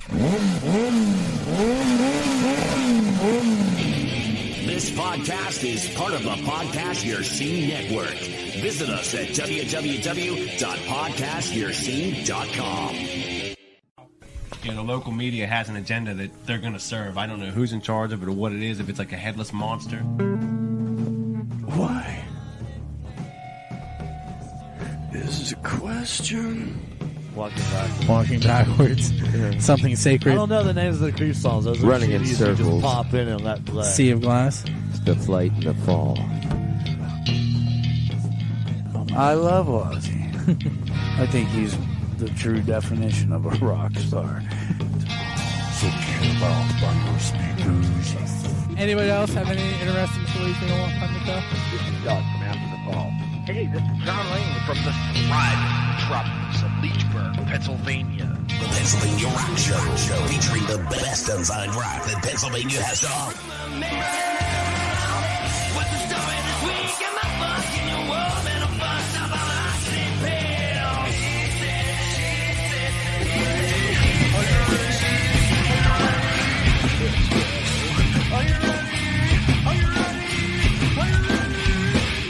This podcast is part of the Podcast Your Scene Network. Visit us at www.podcastyourscene.com. You know, the local media has an agenda that they're going to serve. I don't know who's in charge of it or what it is, if it's like a headless monster. Why? This is a question. Walking backwards. Yeah. Something I sacred. don't know the names of the Creep songs. Those are Running in CDs that circles. Just pop in and let play. Sea of Glass. It's the flight and the fall. I love Ozzy. I think he's the true definition of a rock star. So kill off by your speakers. Anybody else have any interesting stories they don't want to tell? This is Doug from After the Call. Hey, this is John Lane from the Thriving Metropolis of Leechburg, Pennsylvania. The Pennsylvania Rock Show, featuring the best unsigned rock that Pennsylvania has to offer.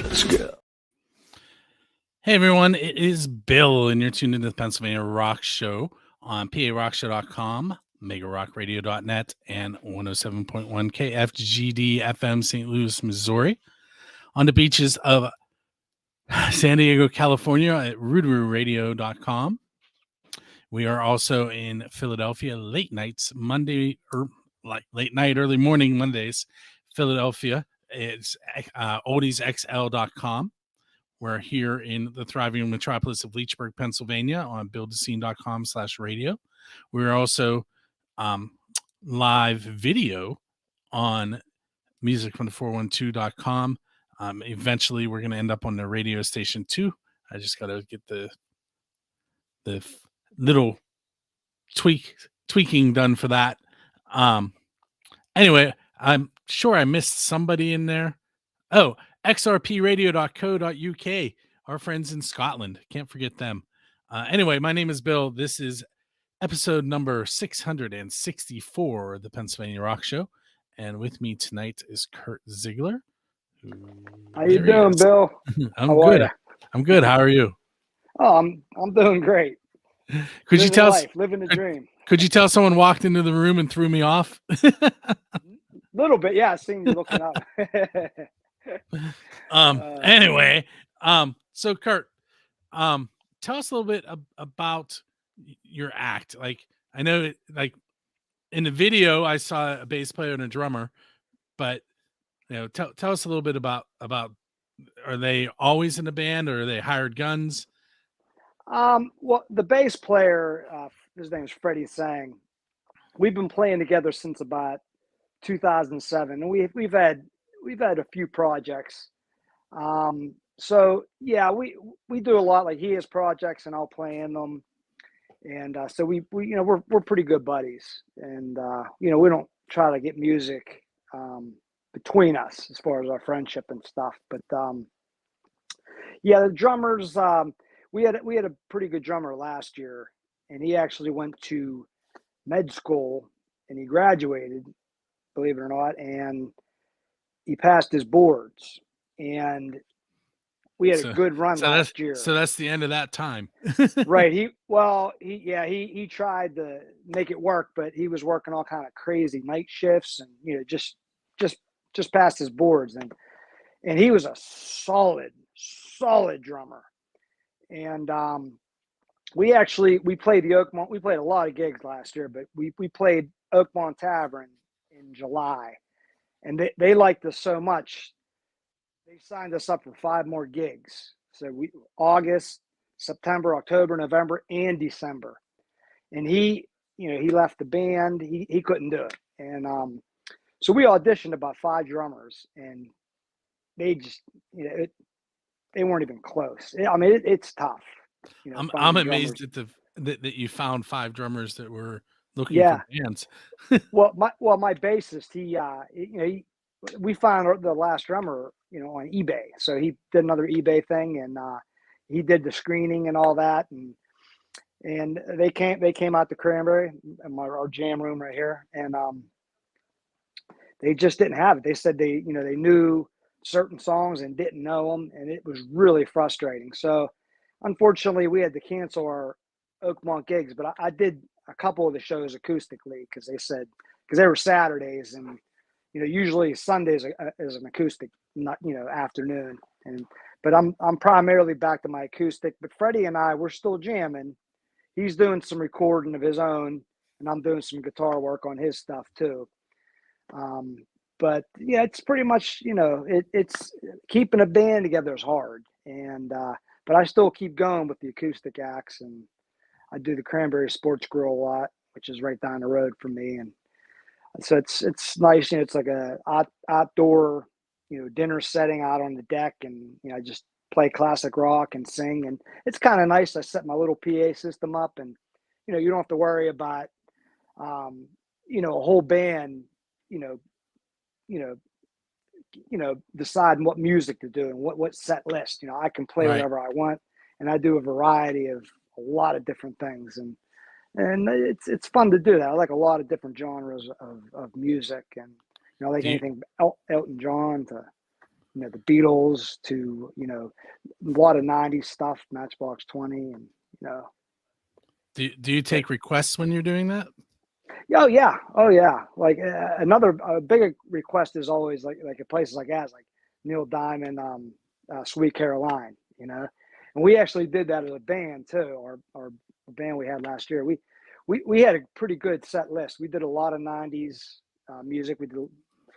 Let's go. Hey everyone, it is Bill, and you're tuned into the Pennsylvania Rock Show on PARockShow.com, MegaRockRadio.net, and 107.1 KFGD FM, St. Louis, Missouri, on the beaches of San Diego, California, at RoodarooRadio.com. We are also in Philadelphia late nights, Monday, or like late night, early morning Mondays, Philadelphia. It's oldiesxl.com. We're here in the thriving metropolis of Leechburg, Pennsylvania on buildascene.com/radio. We're also live video on musicfrom412.com. Eventually, we're going to end up on the radio station too. I just got to get the little tweaking done for that. Anyway, I'm sure I missed somebody in there. Oh, xrpradio.co.uk, our friends in Scotland. Can't forget them. Anyway, my name is Bill. This is episode number 664 of the Pennsylvania Rock Show. And with me tonight is Curt Ziggler. How you doing, Bill? I'm good. I'm good. How are you? Oh, I'm doing great. Could you tell us? Living the dream. Could you tell someone walked into the room and threw me off? Little bit, yeah. I seen you looking up. Anyway, so Curt, tell us a little bit about your act. Like, I know, like in the video, I saw a bass player and a drummer, but you know, tell us a little bit about. Are they always in a band, or are they hired guns? Well, the bass player, his name is Freddie Sang. We've been playing together since about 2007, and we've had a few projects. So yeah, we do a lot. Like, he has projects and I'll play in them, and so we you know, we're pretty good buddies, and you know, we don't try to get music between us as far as our friendship and stuff. But yeah, the drummers, we had a pretty good drummer last year, and he actually went to med school and he graduated, believe it or not, and he passed his boards, and we had a good run last year. So that's the end of that time. Right. He tried to make it work, but he was working all kind of crazy night shifts, and you know, just passed his boards, and he was a solid drummer. And we played the Oakmont. We played a lot of gigs last year, but we played Oakmont Tavern in July, and they liked us so much, they signed us up for 5 more gigs. So August, September, October, November, and December. And he left the band. He couldn't do it. And so we auditioned about 5 drummers, and they just, you know, they weren't even close. I mean, it's tough. You know, I'm amazed at that you found 5 drummers that were looking for bands. well, my bassist, we found the last drummer, you know, on eBay. So he did another eBay thing, and he did the screening and all that, and and they came out to Cranberry, in our jam room right here, and they just didn't have it. They said they knew certain songs and didn't know them, and it was really frustrating. So, unfortunately, we had to cancel our Oakmont gigs, but I did a couple of the shows acoustically because they were Saturdays, and usually Sundays is an acoustic, not afternoon, but I'm primarily back to my acoustic. But Freddie and we're still jamming. He's doing some recording of his own, and I'm doing some guitar work on his stuff too. But yeah, it's pretty much, it's keeping a band together is hard. And, but I still keep going with the acoustic acts, and I do the Cranberry Sports Grill a lot, which is right down the road from me. And so it's nice. It's like a outdoor, dinner setting out on the deck, and, I just play classic rock and sing, and it's kind of nice. I set my little PA system up, and, you don't have to worry about, a whole band, deciding what music to do and what set list. I can play Right. whatever I want, and I do a variety of a lot of different things, and it's fun to do that. I like a lot of different genres of music, and I like anything Elton John to the Beatles to a lot of '90s stuff, Matchbox 20, and Do you take requests when you're doing that? Oh yeah. Like another big request is always like at places like that, like Neil Diamond, Sweet Caroline, and we actually did that as a band too. Our band we had last year, we had a pretty good set list. We did a lot of '90s music. We did a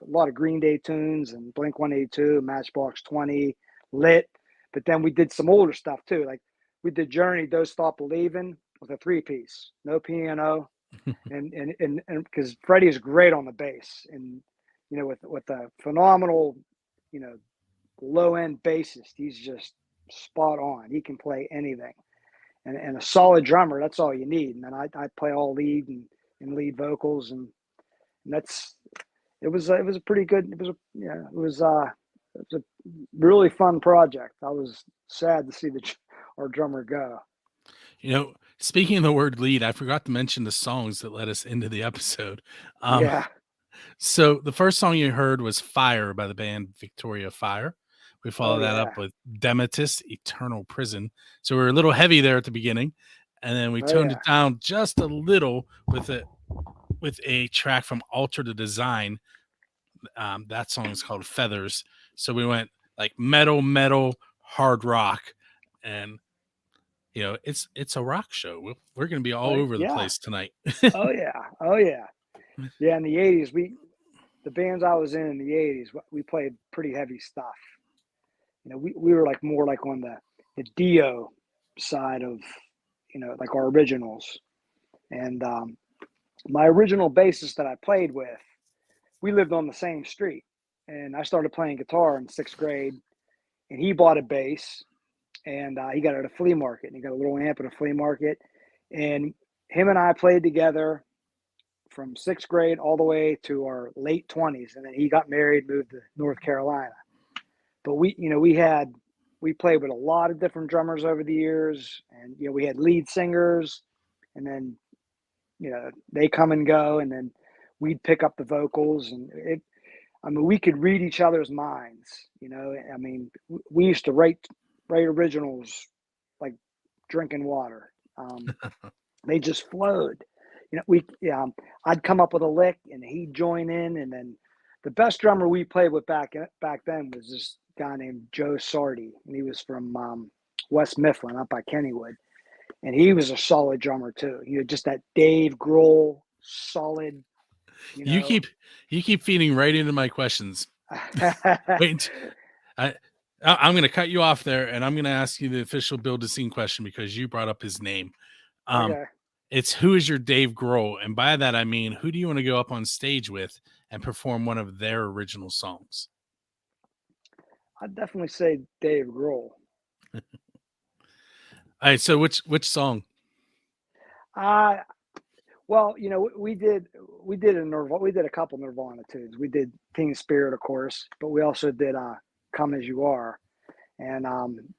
lot of Green Day tunes and Blink 182, Matchbox 20, Lit, but then we did some older stuff too. Like we did Journey, Don't Stop Believing with a 3-piece, no piano. and because Freddie is great on the bass, and with a phenomenal low end bassist, he's just spot on. He can play anything, and a solid drummer. That's all you need. And then I play all lead and lead vocals, and it was a pretty good. It was a really fun project. I was sad to see our drummer go. Speaking of the word lead, I forgot to mention the songs that led us into the episode. Yeah. So the first song you heard was Fire by the band Victoria Fire. We followed that up with Demetis, Eternal Prison. So we were a little heavy there at the beginning, and then we toned it down just a little with a track from Alter the Design. That song is called Feathers. So we went like metal, hard rock, and it's a rock show. We're going to be all over the place tonight. Oh yeah. Yeah, in the '80s, the bands I was in the '80s, we played pretty heavy stuff. We were like more like on the Dio side of, like our originals. And my original bassist that I played with, we lived on the same street, and I started playing guitar in 6th grade, and he bought a bass. And he got it at a flea market, and he got a little amp at a flea market. And him and I played together from 6th grade all the way to our late 20s. And then he got married, moved to North Carolina. But we played with a lot of different drummers over the years. And, we had lead singers, and then, they come and go, and then we'd pick up the vocals. And we could read each other's minds, we used to write originals like drinking water. They just flowed. I'd come up with a lick, and he'd join in, and then the best drummer we played with back then was this guy named Joe Sardi, and he was from West Mifflin up by Kennywood, and he was a solid drummer too. Just that Dave Grohl solid. You keep feeding right into my questions. Wait, I'm going to cut you off there, and I'm going to ask you the official Build a Scene question because you brought up his name. Okay. It's who is your Dave Grohl? And by that, I mean, who do you want to go up on stage with and perform one of their original songs? I'd definitely say Dave Grohl. All right. So which song? Well, we did a couple Nirvana tunes. We did Teen Spirit, of course, but we also did Come As You Are, and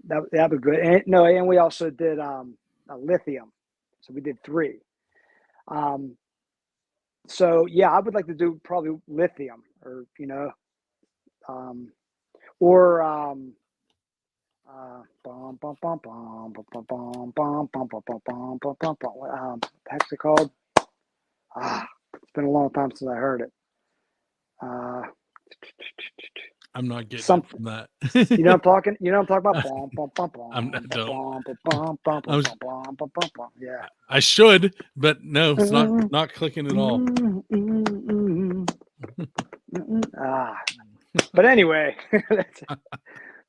that was good. And we also did Lithium. So we did 3. So yeah, I would like to do probably Lithium, or or bum, bum, bum, bum, bum, bum, bum, bum, bum, bum, bum, bum, bum, bum, bum. What the heck's it called? It's been a long time since I heard it. I'm not getting Something. from that. You know what I'm talking? You know what I'm talking about? Bum, bum, bum, I bum, don't. bum, bum, bum, bum, bum, bum, bum, bum, bum. Yeah. I should, but no, it's not clicking at all. But anyway,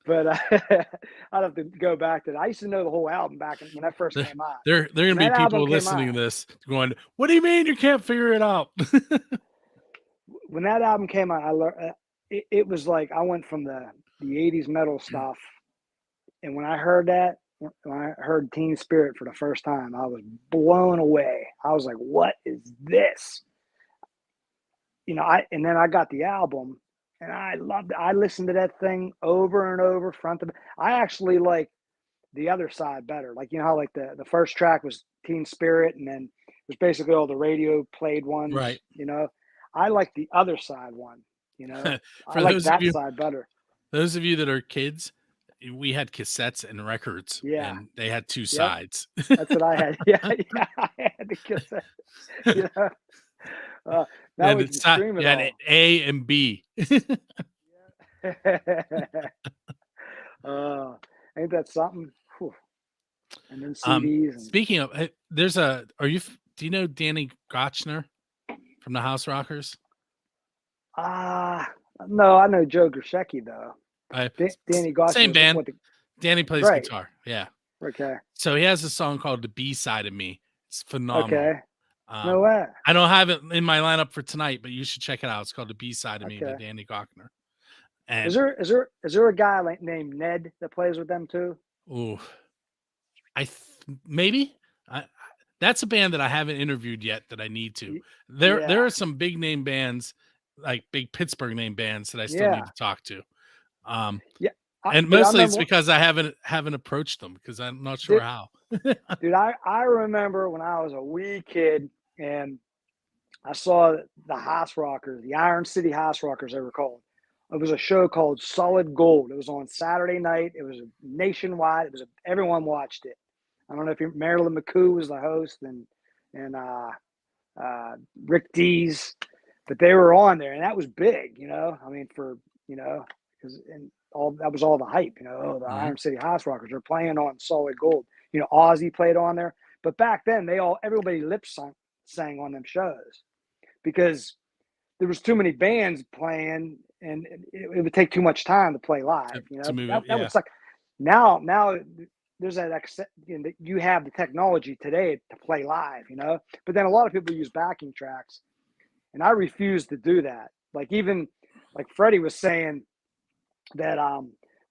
but I'd have to go back to that. I used to know the whole album back when that first came out. There are gonna be people listening to this going, "What do you mean you can't figure it out?" When that album came out, I learned it was like I went from the 80s metal stuff, and when I heard that, when I heard Teen Spirit for the first time, I was blown away. I was like, "What is this?" And then I got the album, and I loved it. I listened to that thing over and over, front to back. I actually like the other side better. Like, how like the first track was Teen Spirit, and then it was basically all the radio played ones. Right. I like the other side one. I like that side better. Those of you that are kids, we had cassettes and records. Yeah. And they had 2 sides. That's what I had. Yeah, I had the cassette. Now and we can stream it all. an A and B. Ain't that something? Whew. And then CDs. Speaking of, do you know Danny Gotchner from the House Rockers? No, I know Joe Grishecki though. Danny Gotchner. Same band. Danny plays guitar. Yeah. Okay. So he has a song called "The B Side of Me." It's phenomenal. Okay. No way. I don't have it in my lineup for tonight, but you should check it out. It's called "The B Side of Me" by Danny Gotchner. And is there a guy named Ned that plays with them too? Oh, maybe. That's a band that I haven't interviewed yet that I need to. There are some big name bands, like big Pittsburgh name bands that I still need to talk to. And mostly it's because I haven't approached them because I'm not sure how. Dude, I remember when I was a wee kid and I saw the House Rockers, the Iron City House Rockers, they were called. It was a show called Solid Gold. It was on Saturday night. It was nationwide. Everyone watched it. I don't know if Marilyn McCoo was the host and Rick Dees, but they were on there and that was big, I mean, because that was all the hype, the Iron City House Rockers are playing on Solid Gold. Ozzy played on there, but back then everybody lip sang on them shows because there was too many bands playing and it would take too much time to play live. That would suck. Now there's that you have the technology today to play live, but then a lot of people use backing tracks, and I refuse to do that. Like even like Freddie was saying that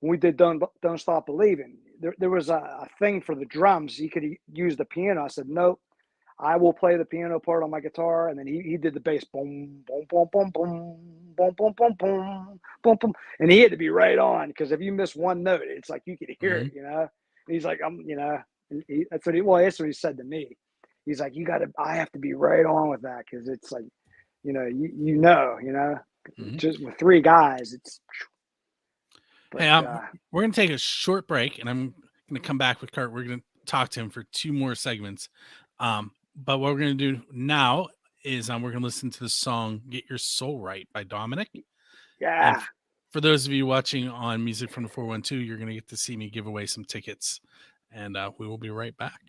when we did Don't Stop Believing, there was a thing for the drums. He could use the piano. I said, nope, I will play the piano part on my guitar. And then he did the bass. Boom, boom, boom, boom, boom, boom, boom, boom, boom, boom, boom. And he had to be right on because if you miss one note, it's like you could hear it, And he's like, that's what he said to me. He's like, I have to be right on with that because it's like, just with 3 guys, it's. But, we're going to take a short break, and I'm going to come back with Curt. We're going to talk to him for 2 more segments. But what we're going to do now is we're going to listen to the song "Get Your Soul Right" by Dominic. Yeah. And for those of you watching on Music from the 412, you're going to get to see me give away some tickets, and we will be right back.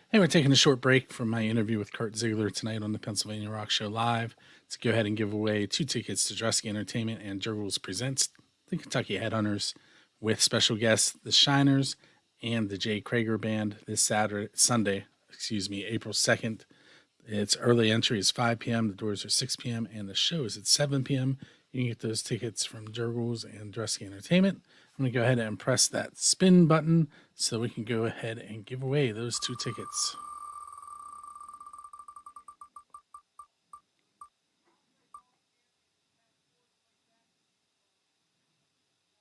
Hey, we're taking a short break from my interview with Curt Ziggler tonight on the Pennsylvania Rock Show Live to go ahead and give away 2 tickets to Dresky Entertainment and Jurgles Presents the Kentucky Headhunters with special guests, the Shiners and the Jay Krager Band this Sunday, April 2nd. Its early entry is 5 p.m. The doors are 6 p.m. and the show is at 7 p.m. You can get those tickets from Jurgles and Dresky Entertainment. I'm going to go ahead and press that spin button so we can go ahead and give away those 2 tickets.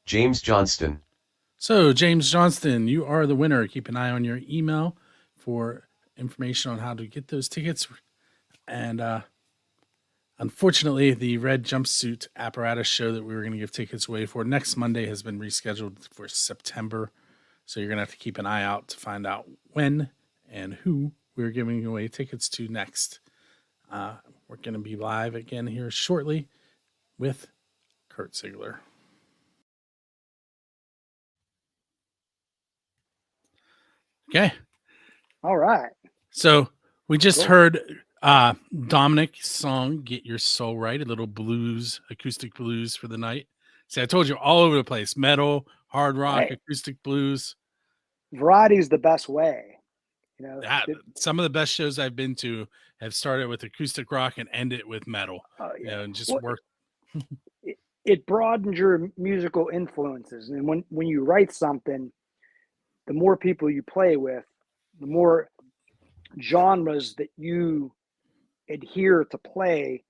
James Johnston. So, James Johnston, you are the winner. Keep an eye on your email for information on how to get those tickets. And unfortunately, the red jumpsuit apparatus show that we were going to give tickets away for next Monday has been rescheduled for September. So you're going to have to keep an eye out to find out when and who we're giving away tickets to next. We're going to be live again here shortly with Curt Ziggler. Okay. All right. So we just Cool. heard Dominic's song, Get Your Soul Right, a little blues, acoustic blues for the night. See, I told you all over the place, metal, hard rock, Hey. acoustic blues. Variety is the best way. You know, Some of the best shows I've been to have started with acoustic rock and ended with metal. Oh, yeah. You know, and just Well, work. it broadens your musical influences. And when you write something, the more people you play with, the more genres that you adhere to play.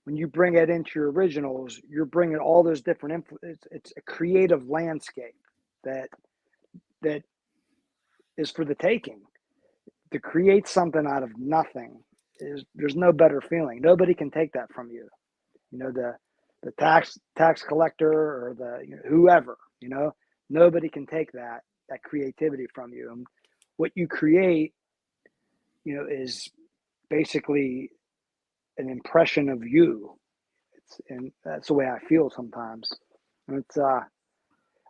When you bring it into your originals, you're bringing all those different it's a creative landscape that is for the taking. To create something out of nothing there's no better feeling. Nobody can take that from you. You know, the tax collector or whoever, you know, nobody can take that creativity from you. And what you create, you know, is basically an impression of you. And that's the way I feel sometimes. And it's I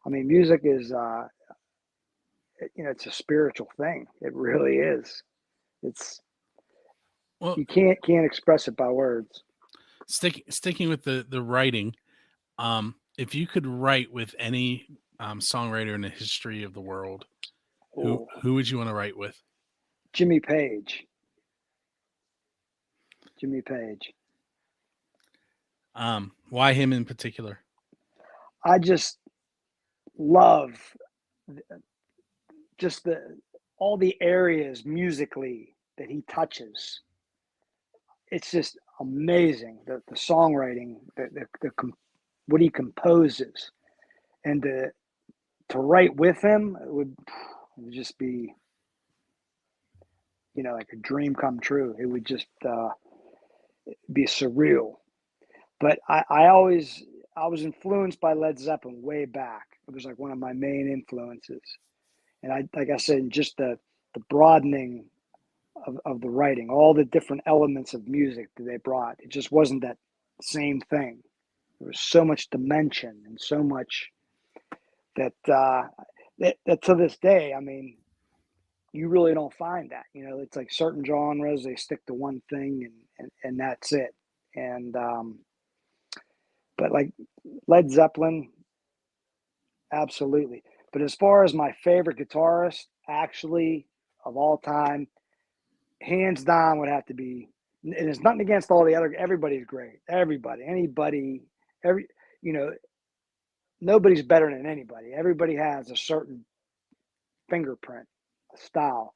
mean, music is you know, it's a spiritual thing. It really is. It's you can't express it by words. Sticking with the writing, if you could write with any songwriter in the history of the world, who would you want to write with? Jimmy Page. Jimmy Page. Why him in particular? I just love just all the areas musically that he touches. It's just amazing, the songwriting, what he composes, and to write with him it would just be, you know, like a dream come true. It would just be surreal. But I was influenced by Led Zeppelin way back. It was like one of my main influences. And like I said, just the broadening of the writing, all the different elements of music that they brought. It just wasn't that same thing. There was so much dimension and so much that to this day, I mean, you really don't find that. You know, it's like certain genres, they stick to one thing and that's it. And but like Led Zeppelin, absolutely. But as far as my favorite guitarist, actually, of all time, hands down would have to be, and it's nothing against all the other, everybody's great. Anybody, you know, nobody's better than anybody. Everybody has a certain fingerprint, a style.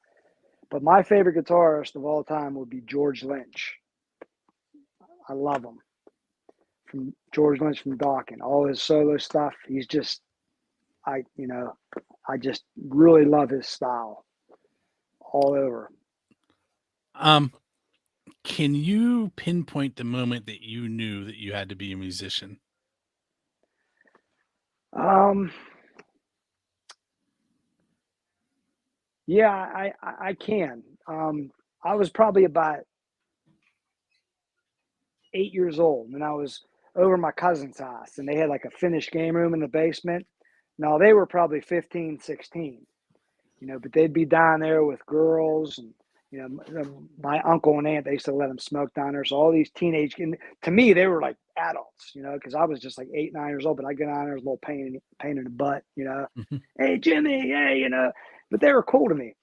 But my favorite guitarist of all time would be George Lynch. I love him. From George Lynch from Dawkins, all his solo stuff, he's just, I just really love his style all over. Can you pinpoint the moment that you knew that you had to be a musician? Yeah, I can. I was probably about 8 years old, and I was over my cousin's house, and they had like a finished game room in the basement. Now, they were probably 15, 16, you know, but they'd be down there with girls, and, you know, my uncle and aunt, they used to let them smoke down there. So all these teenage, and to me, they were like adults, you know, because I was just like 8, 9 years old, but I get on there as a little pain in the butt, you know. Hey, Jimmy, hey, you know, but they were cool to me.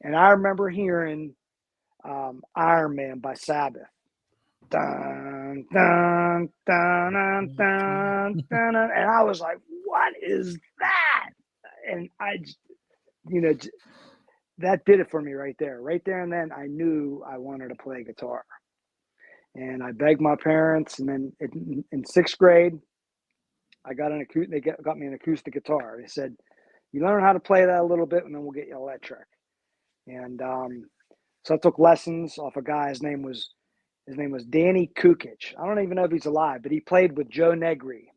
And I remember hearing Iron Man by Sabbath. Dun, dun, dun, dun, dun, dun, dun, and I was like, what is that? And I, you know, that did it for me right there and then. I knew I wanted to play guitar, and I begged my parents. And then in 6th grade, I got they got me an acoustic guitar. They said, you learn how to play that a little bit, and then we'll get you electric. And so I took lessons off a guy. His name was Danny Kukic. I don't even know if he's alive, but he played with Joe Negri,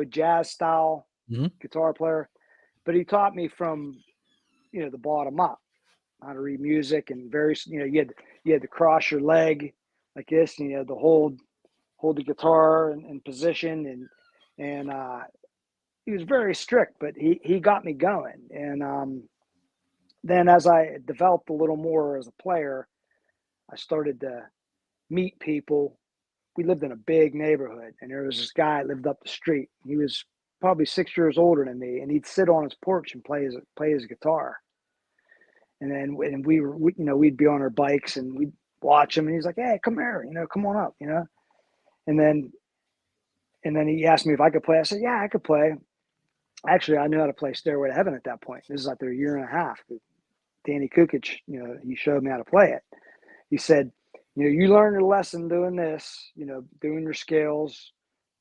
jazz style guitar player. But he taught me from, the bottom up, how to read music, and you had to cross your leg like this, and you had to hold the guitar in position, and he was very strict, but he got me going. And then as I developed a little more as a player, I started to meet people. We lived in a big neighborhood, and there was this guy that lived up the street. He was probably 6 years older than me, and he'd sit on his porch and play his guitar. And then we'd be on our bikes and we'd watch him, and he's like, "Hey, come here, come on up, And then he asked me if I could play. I said, "Yeah, I could play." Actually, I knew how to play Stairway to Heaven at that point. This is after a year and a half. Danny Kukic, he showed me how to play it. He said, you learn your lesson doing this, doing your scales,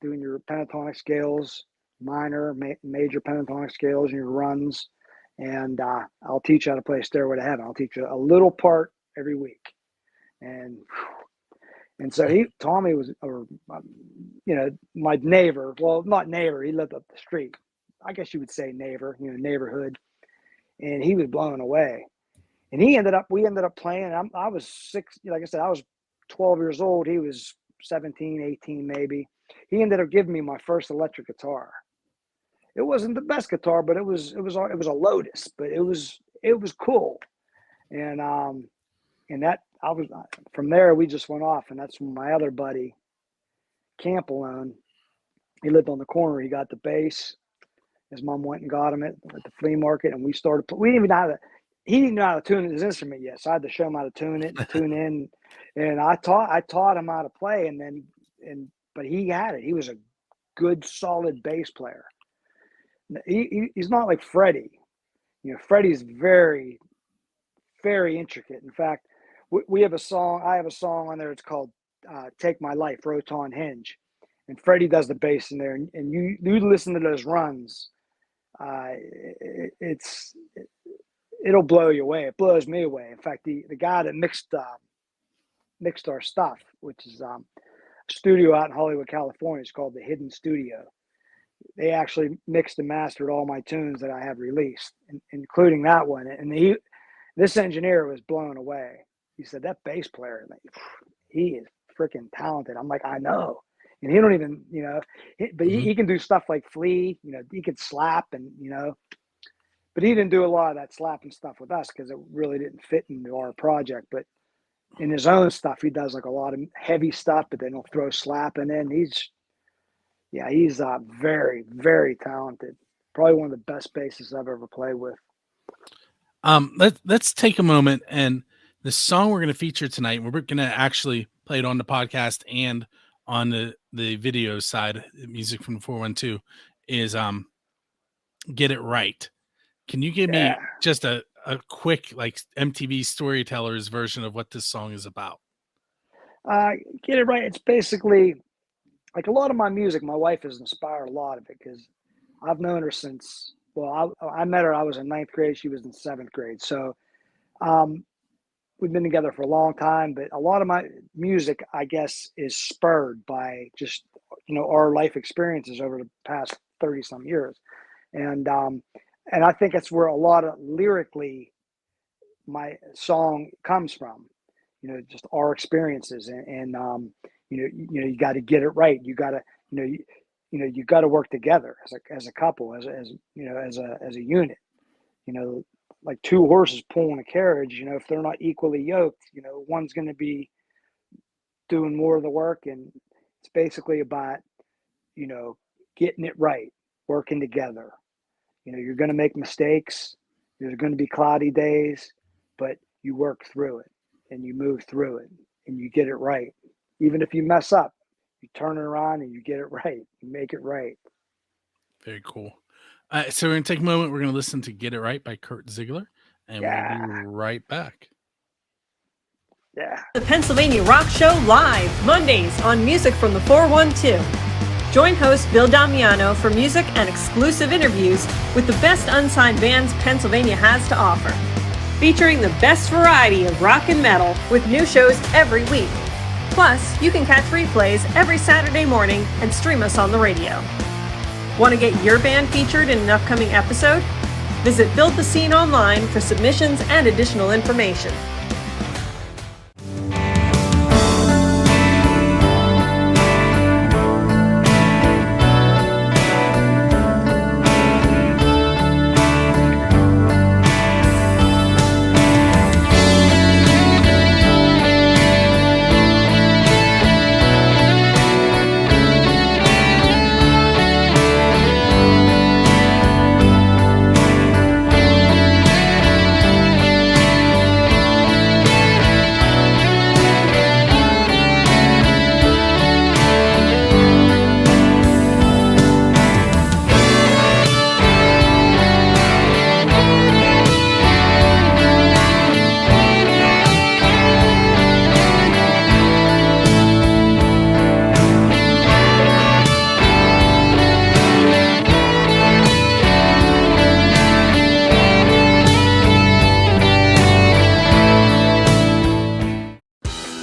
doing your pentatonic scales, minor, major pentatonic scales, and your runs. And I'll teach you how to play Stairway to Heaven. I'll teach you a little part every week. And so Tommy was, my neighbor. Well, not neighbor. He lived up the street. I guess you would say neighbor, neighborhood. And he was blown away. And we ended up playing. I was 6, like I said, I was 12 years old. He was 17, 18 maybe. He ended up giving me my first electric guitar. It wasn't the best guitar, but it was a Lotus, but it was cool. And that from there we just went off, and that's when my other buddy, Campalone, he lived on the corner. He got the bass. His mom went and got him at the flea market, and we started. We didn't even know how to. He didn't know how to tune his instrument yet, so I had to show him how to tune it, and tune in. And I taught him how to play, but he had it. He was a good, solid bass player. He's not like Freddie. Freddie's very, very intricate. In fact, we have a song. I have a song on there. It's called "Take My Life," Roton Hinge, and Freddie does the bass in there. And you listen to those runs. It'll blow you away. It blows me away. In fact, the guy that mixed our stuff, which is a studio out in Hollywood, California, it's called the Hidden Studio. They actually mixed and mastered all my tunes that I have released, including that one. And this engineer was blown away. He said, "That bass player, he is freaking talented." I'm like, "I know." And he don't even, but he can do stuff like Flea, he could slap and, but he didn't do a lot of that slapping stuff with us because it really didn't fit into our project. But in his own stuff, he does like a lot of heavy stuff, but then he'll throw slapping in. He's very, very talented. Probably one of the best bassists I've ever played with. Let's take a moment, and the song we're going to feature tonight, we're going to actually play it on the podcast and on the video side, music from 412, is "Get It Right." Can you give me just a quick, like, MTV Storytellers version of what this song is about? Get It Right. It's basically like a lot of my music. My wife has inspired a lot of it because I've known her since, I met her, I was in 9th grade. She was in 7th grade. So we've been together for a long time, but a lot of my music, I guess, is spurred by just, our life experiences over the past 30 some years. And I think that's where a lot of lyrically my song comes from, just our experiences. And you got to get it right. You got to, you got to work together as a couple, as a unit, like two horses pulling a carriage, if they're not equally yoked, one's going to be doing more of the work. And it's basically about, getting it right, working together. You're going to make mistakes. There's going to be cloudy days, but you work through it and you move through it and you get it right. Even if you mess up, you turn it around and you get it right. You make it right. Very cool. So we're going to take a moment. We're going to listen to "Get It Right" by Curt Ziggler, and we'll be right back. Yeah. The Pennsylvania Rock Show live Mondays on Music from the 412. Join host Bill Damiano for music and exclusive interviews with the best unsigned bands Pennsylvania has to offer. Featuring the best variety of rock and metal with new shows every week. Plus, you can catch replays every Saturday morning and stream us on the radio. Want to get your band featured in an upcoming episode? Visit Build the Scene online for submissions and additional information.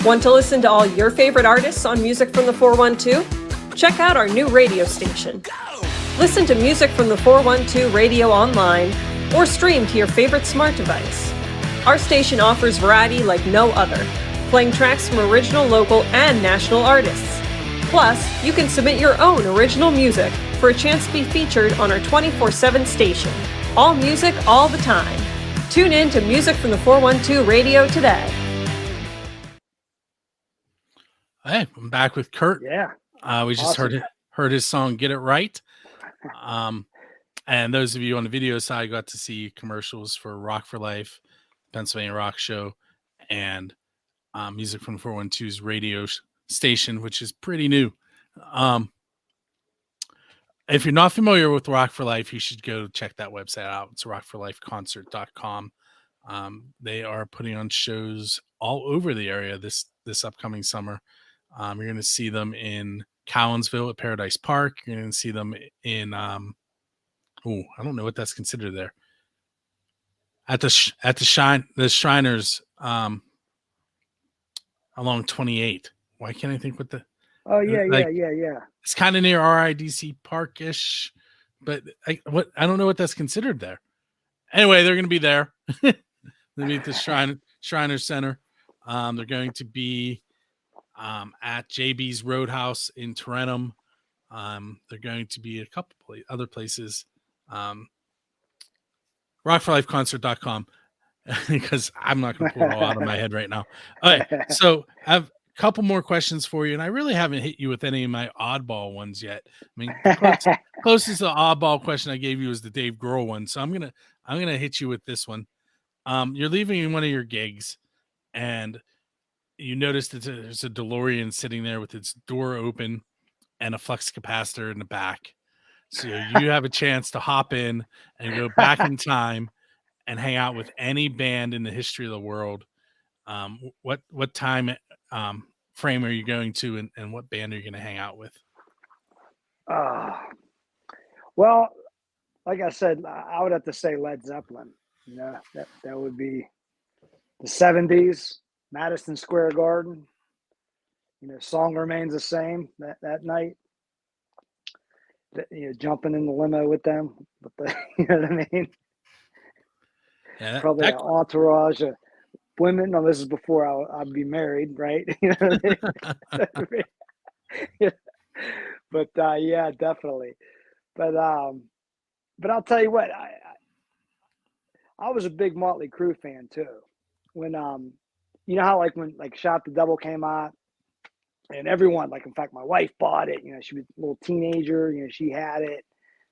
Want to listen to all your favorite artists on Music from the 412? Check out our new radio station. Listen to Music from the 412 radio online or stream to your favorite smart device. Our station offers variety like no other, playing tracks from original, local, and national artists. Plus, you can submit your own original music for a chance to be featured on our 24/7 station. All music, all the time. Tune in to Music from the 412 radio today. Hey, I'm back with Curt. Yeah. We just Awesome. heard his song "Get It Right." And those of you on the video side got to see commercials for Rock for Life, Pennsylvania Rock Show, and Music from 412's radio station, which is pretty new. If you're not familiar with Rock for Life, you should go check that website out. It's rockforlifeconcert.com. They are putting on shows all over the area this upcoming summer. You're going to see them in Collinsville at Paradise Park. You're going to see them in I don't know what that's considered there. At the Shriners along 28. Why can't I think what the? Oh yeah, like, yeah. It's kind of near RIDC Park-ish, but I don't know what that's considered there. Anyway, they're going to be there. They'll be at the Shriners Center. They're going to be at JB's Roadhouse in Tarentum. They're going to be a couple other places. Rockforlifeconcert.com because I'm not going to pull it all out of my head right now. All right, so I have a couple more questions for you, and I really haven't hit you with any of my oddball ones yet. I mean, closest to the oddball question I gave you was the Dave Grohl one, so I'm gonna hit you with this one. You're leaving one of your gigs, and you notice that there's a DeLorean sitting there with its door open and a flux capacitor in the back. So you have a chance to hop in and go back in time and hang out with any band in the history of the world. What time frame are you going to, and what band are you going to hang out with? Well, like I said, I would have to say Led Zeppelin. You know, that would be the 70s. Madison Square Garden, you know, song remains the same that night. You know, jumping in the limo with them, you know what I mean? Yeah, probably an entourage of women. No, this is before I'd be married, right? You know what I mean? Yeah. But yeah, definitely. But I'll tell you what, I was a big Motley Crue fan too. When you know how when Shot the Devil came out, and everyone, in fact, my wife bought it. You know, she was a little teenager. You know, she had it.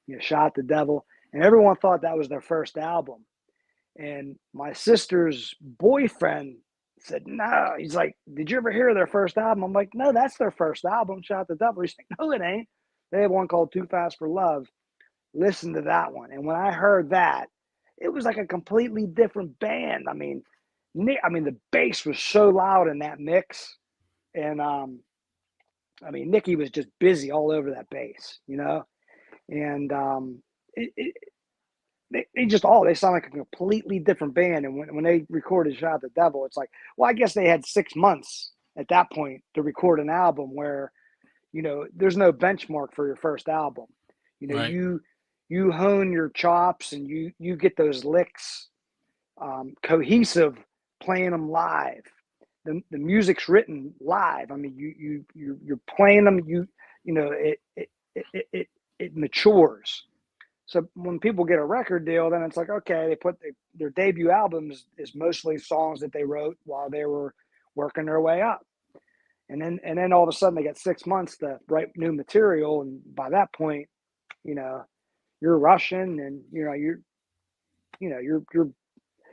You know, Shot the Devil, and everyone thought that was their first album. And my sister's boyfriend said, "No." He's like, "Did you ever hear their first album?" I'm like, "No, that's their first album, Shot the Devil." He's like, "No, it ain't. They have one called Too Fast for Love. Listen to that one." And when I heard that, it was like a completely different band. I mean, the bass was so loud in that mix, and I mean, Nicky was just busy all over that bass, and they just they sound like a completely different band. And when they recorded "Shout at the Devil," it's like, well, I guess they had 6 months at that point to record an album where, there's no benchmark for your first album. Right. You hone your chops and you get those licks cohesive playing them live. The music's written live. I mean, you're playing them. It matures. So when people get a record deal, then it's like, okay, they put their debut albums is mostly songs that they wrote while they were working their way up. And then all of a sudden they got 6 months to write new material. And by that point, you're rushing and,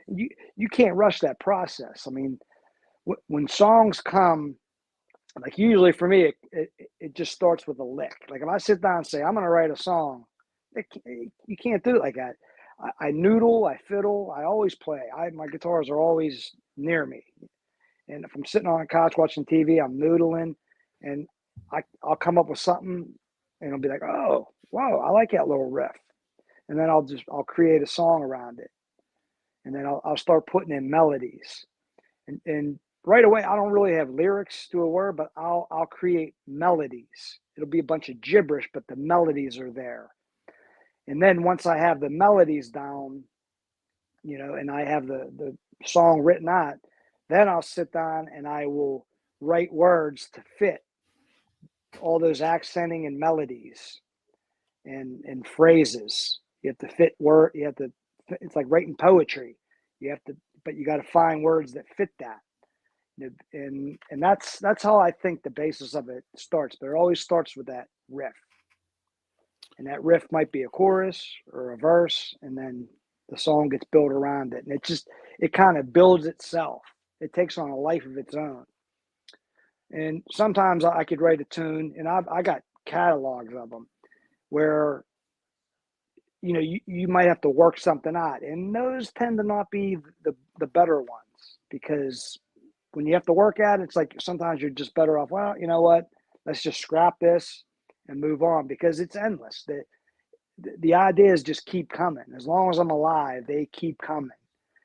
you can't rush that process. I mean, when songs come, like usually for me, it just starts with a lick. Like if I sit down and say, I'm going to write a song, you can't do it like that. I noodle, I fiddle, I always play. My guitars are always near me. And if I'm sitting on a couch watching TV, I'm noodling, and I'll come up with something, and I'll be like, oh, wow, I like that little riff. And then I'll create a song around it. And then I'll start putting in melodies. And right away, I don't really have lyrics to a word, but I'll create melodies. It'll be a bunch of gibberish, but the melodies are there. And then once I have the melodies down, and I have the song written out, then I'll sit down and I will write words to fit all those accenting and melodies and phrases. You have to fit word. It's like writing poetry. But you got to find words that fit that. And that's how I think the basis of it starts. But it always starts with that riff. And that riff might be a chorus or a verse, and then the song gets built around it. And it kind of builds itself. It takes on a life of its own. And sometimes I could write a tune, and I got catalogs of them where, you might have to work something out. And those tend to not be the better ones, because when you have to work at it, it's like sometimes you're just better off, well, you know what, let's just scrap this and move on, because it's endless. The ideas just keep coming. As long as I'm alive, they keep coming.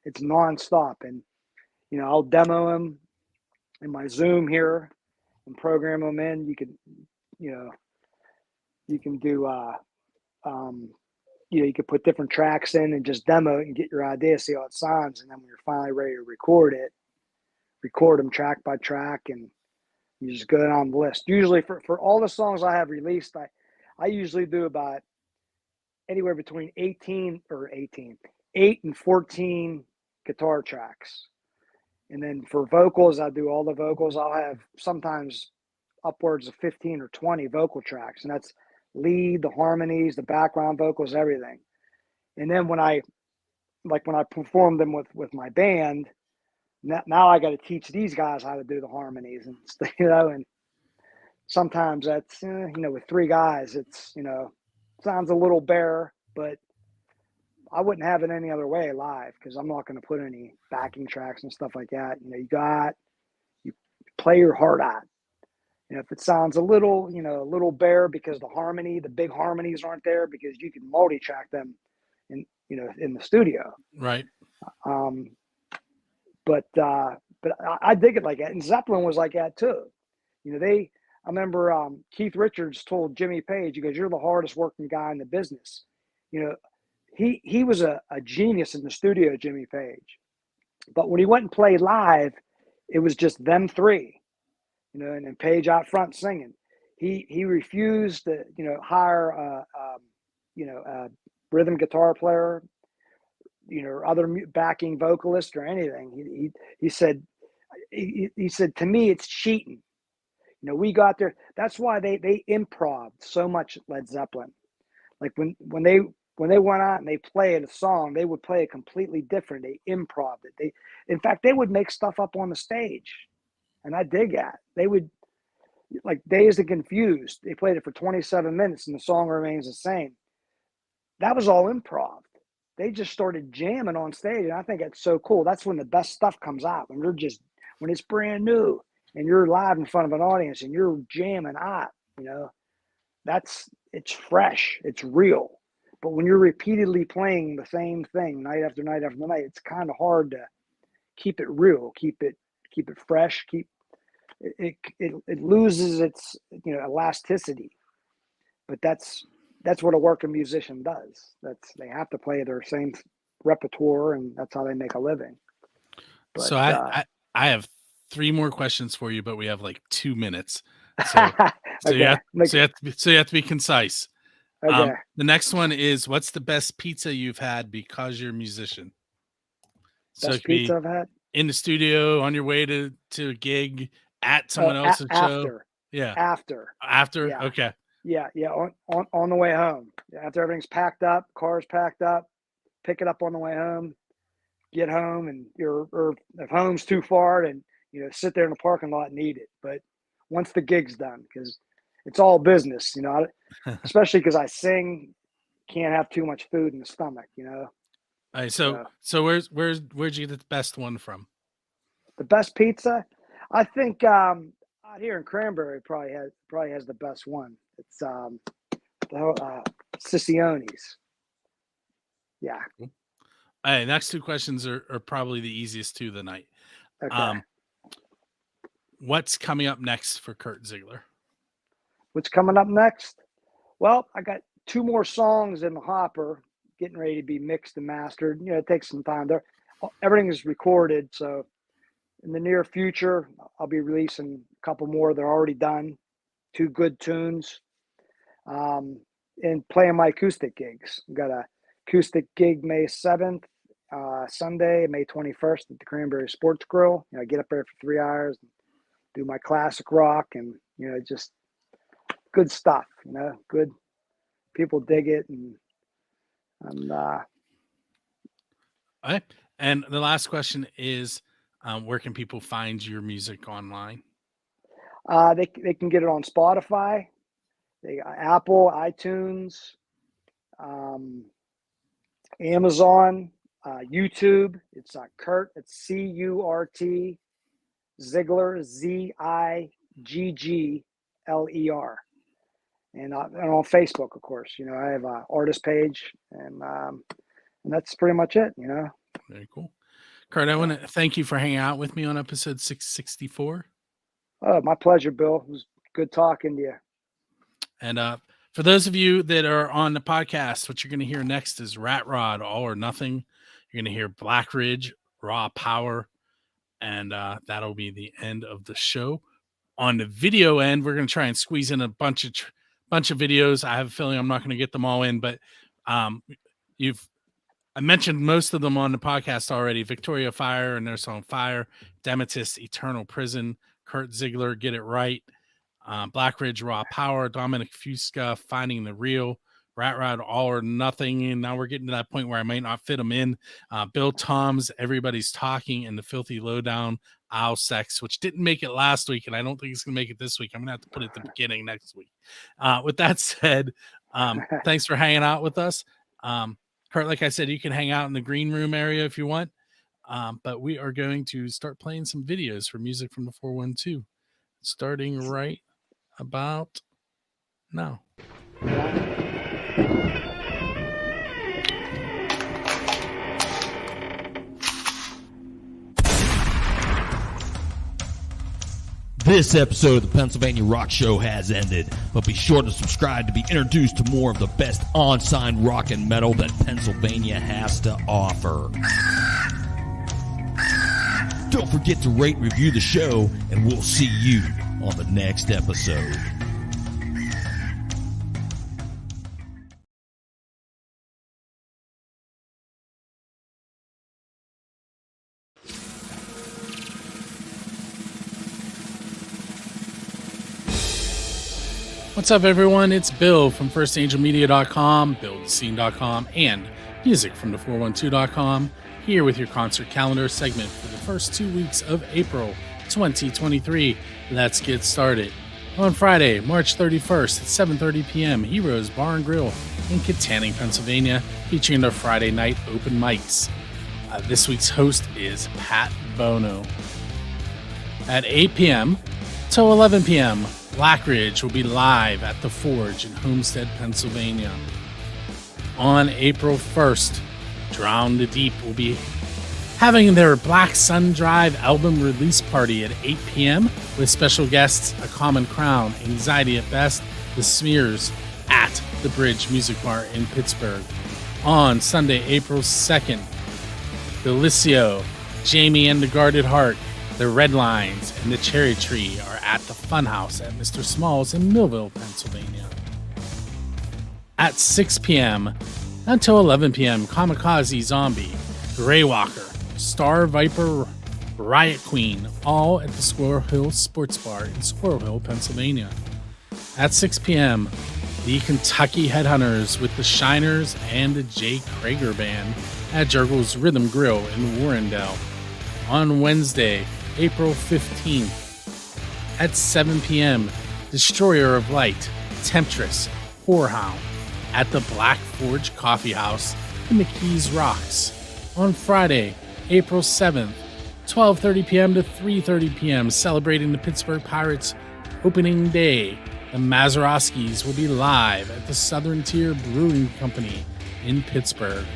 It's nonstop. And, I'll demo them in my Zoom here and program them in. You can do, you could put different tracks in and just demo it and get your idea, see how it sounds. And then when you're finally ready to record them track by track, and you just go down the list. Usually for all the songs I have released, I usually do about anywhere between 8 and 14 guitar tracks. And then for vocals, I do all the vocals. I'll have sometimes upwards of 15 or 20 vocal tracks. And that's lead, the harmonies, the background vocals, everything. And then when I perform them with my band, now I got to teach these guys how to do the harmonies, and and sometimes that's with 3 guys, it's sounds a little bare, but I wouldn't have it any other way live, because I'm not going to put any backing tracks and stuff like that. You play your heart out. If it sounds a little bare because the big harmonies aren't there, because you can multi-track them in the studio. Right. But I dig it like that. And Zeppelin was like that too. I remember Keith Richards told Jimmy Page, he goes, "You're the hardest working guy in the business." He was a genius in the studio, Jimmy Page. But when he went and played live, it was just them 3. And Page out front singing. He refused to, hire a rhythm guitar player, or other backing vocalist or anything. He said, to me, it's cheating. We got there. That's why they improv so much at Led Zeppelin. Like when they went out and they played a song, they would play it completely different. They improv'd it. In fact, they would make stuff up on the stage. And I dig that. They would, like Dazed and Confused, they played it for 27 minutes and the song remains the same. That was all improv. They just started jamming on stage, and I think that's so cool. That's when the best stuff comes out, when it's brand new and you're live in front of an audience and you're jamming out, it's fresh, it's real. But when you're repeatedly playing the same thing night after night after night, it's kind of hard to keep it real, keep it fresh, it loses its elasticity. But that's what a working musician does. They have to play their same repertoire, and that's how they make a living. But, so I have 3 more questions for you, but we have like 2 minutes. So, so, you have to be concise. Okay. The next one is, what's the best pizza you've had because you're a musician? Best pizza I've had? In the studio, on your way to a gig, at someone else's show. Yeah. After. Yeah. Okay. Yeah. On the way home. After everything's packed up, car's packed up, pick it up on the way home, get home, and or if home's too far, then sit there in the parking lot and eat it. But once the gig's done, because it's all business, especially because I sing, can't have too much food in the stomach, All right, so where'd you get the best one from? The best pizza, I think out here in Cranberry probably has the best one. It's Sissione's. Yeah. All right, next 2 questions are probably the easiest 2 of the night. Okay. What's coming up next for Curt Ziggler? What's coming up next? Well, I got 2 more songs in the hopper, getting ready to be mixed and mastered. It takes some time. Everything is recorded, so in the near future, I'll be releasing a couple more. They're already done. 2 good tunes, and playing my acoustic gigs. I've got a acoustic gig May 7th, Sunday, May 21st at the Cranberry Sports Grill. I get up there for 3 hours, and do my classic rock, and just good stuff. Good people dig it, and all right. And the last question is, where can people find your music online? They can get it on Spotify, Apple, iTunes, Amazon, YouTube. It's Curt. It's CURT Ziggler, ZIGGLER, and on Facebook, of course. I have an artist page, and that's pretty much it. Very cool, Curt. I want to thank you for hanging out with me on episode 664. Oh, my pleasure, Bill. It was good talking to you. And for those of you that are on the podcast, what you're going to hear next is Rat Rod, All or Nothing. You're going to hear Black Ridge, Raw Power, and that'll be the end of the show. On the video end, we're going to try and squeeze in a bunch of videos. I have a feeling I'm not going to get them all in, but I mentioned most of them on the podcast already. Victoria Fire and their song Fire, Demetis, Eternal Prison, Curt Ziggler, Get It Right, Black Ridge, Raw Power, Dominic Fusca, Finding the Real, Rat Rod, All or Nothing. And now we're getting to that point where I might not fit them in. Bill Tom's Everybody's Talking, and the Filthy Lowdown, Owl Sex, which didn't make it last week, and I don't think it's going to make it this week. I'm going to have to put it at the beginning next week. With that said, thanks for hanging out with us. Curt, like I said, you can hang out in the green room area if you want. But we are going to start playing some videos for Music from the 412, starting right about now. This episode of the Pennsylvania Rock Show has ended, but be sure to subscribe to be introduced to more of the best on-sign rock and metal that Pennsylvania has to offer. Don't forget to rate and review the show, and we'll see you on the next episode. What's up, everyone? It's Bill from FirstAngelMedia.com, BuildScene.com, and MusicFromThe412.com, here with your concert calendar segment for the first 2 weeks of April 2023. Let's get started. On Friday, March 31st at 7:30 p.m., Heroes Bar and Grill in Kittanning, Pennsylvania, featuring their Friday night open mics. This week's host is Pat Bono. At 8 p.m. till 11 p.m., Black Ridge will be live at the Forge in Homestead, Pennsylvania. On April 1st, Drown the Deep will be having their Black Sun Drive album release party at 8 p.m. with special guests A Common Crown, Anxiety at Best, The Smears at the Bridge Music Bar in Pittsburgh. On Sunday, April 2nd, Delicio, Jamie and the Guarded Heart, The Red Lines, and the Cherry Tree are at the Funhouse at Mr. Small's in Millville, Pennsylvania. At 6 p.m. until 11 p.m., Kamikaze Zombie, Greywalker, Star Viper, Riot Queen, all at the Squirrel Hill Sports Bar in Squirrel Hill, Pennsylvania. At 6 p.m., the Kentucky Headhunters with the Shiners and the Jay Krager Band at Jurgle's Rhythm Grill in Warrendale. On Wednesday, April 15th, at 7 p.m., Destroyer of Light, Temptress, Whorehound at the Black Forge Coffee House in McKees Rocks. On Friday, April 7th, 12:30 p.m. to 3:30 p.m., celebrating the Pittsburgh Pirates opening day, the Mazeroskis will be live at the Southern Tier Brewing Company in Pittsburgh.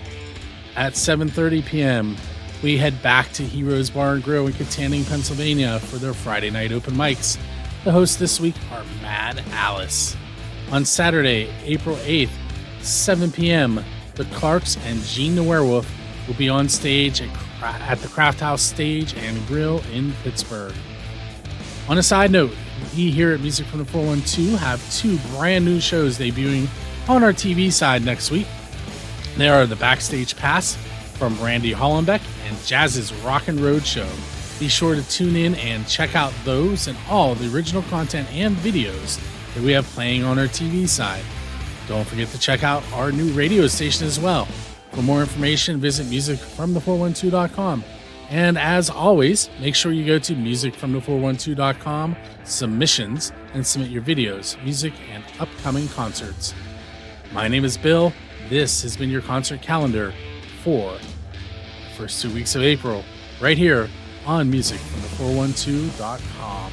At 7:30 p.m., we head back to Heroes Bar and Grill in Katanning, Pennsylvania for their Friday night open mics. The hosts this week are Mad Alice. On Saturday, April 8th, 7 p.m., the Clarks and Gene the Werewolf will be on stage at the Craft House Stage and Grill in Pittsburgh. On a side note, we here at Music from the 412 have 2 brand new shows debuting on our TV side next week. They are the Backstage Pass from Randy Hollenbeck and Jazz's Rockin' Road Show. Be sure to tune in and check out those and all the original content and videos that we have playing on our TV side. Don't forget to check out our new radio station as well. For more information, visit musicfromthe412.com. And as always, make sure you go to musicfromthe412.com, submissions, and submit your videos, music, and upcoming concerts. My name is Bill. This has been your concert calendar for the first 2 weeks of April, right here on musicfromthe412.com.